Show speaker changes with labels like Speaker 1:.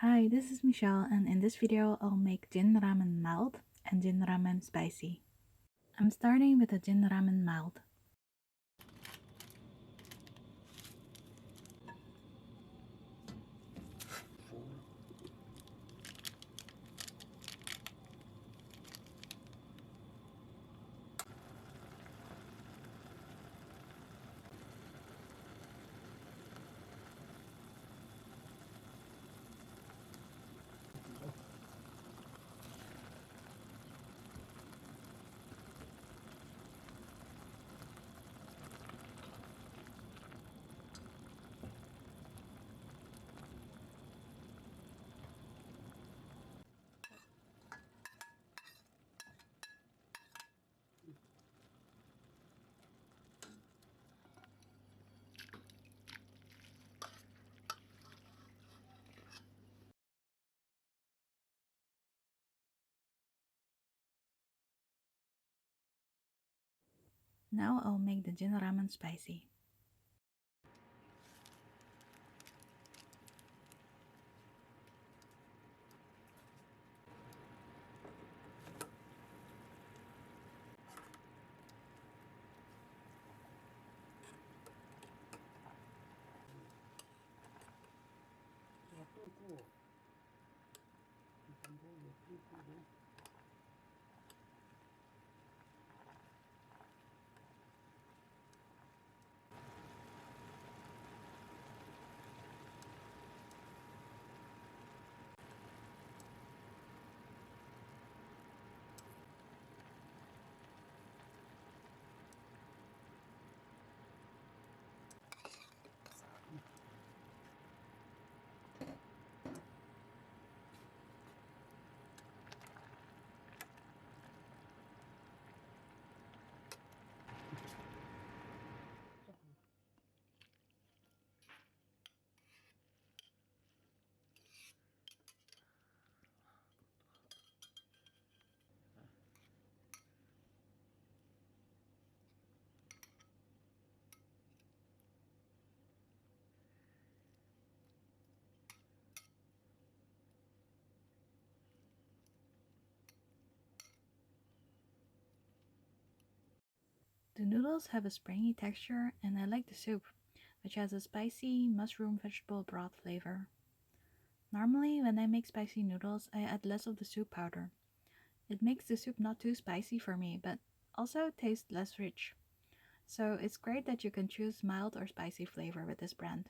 Speaker 1: Hi, this is Michelle, and in this video, I'll make Jin Ramen mild and Jin Ramen spicy. I'm starting with the Jin Ramen mild. Now I'll make the Jin Ramen spicy. The noodles have a springy texture, and I like the soup, which has a spicy mushroom vegetable broth flavor. Normally, when I make spicy noodles, I add less of the soup powder. It makes the soup not too spicy for me, but also tastes less rich. So it's great that you can choose mild or spicy flavor with this brand.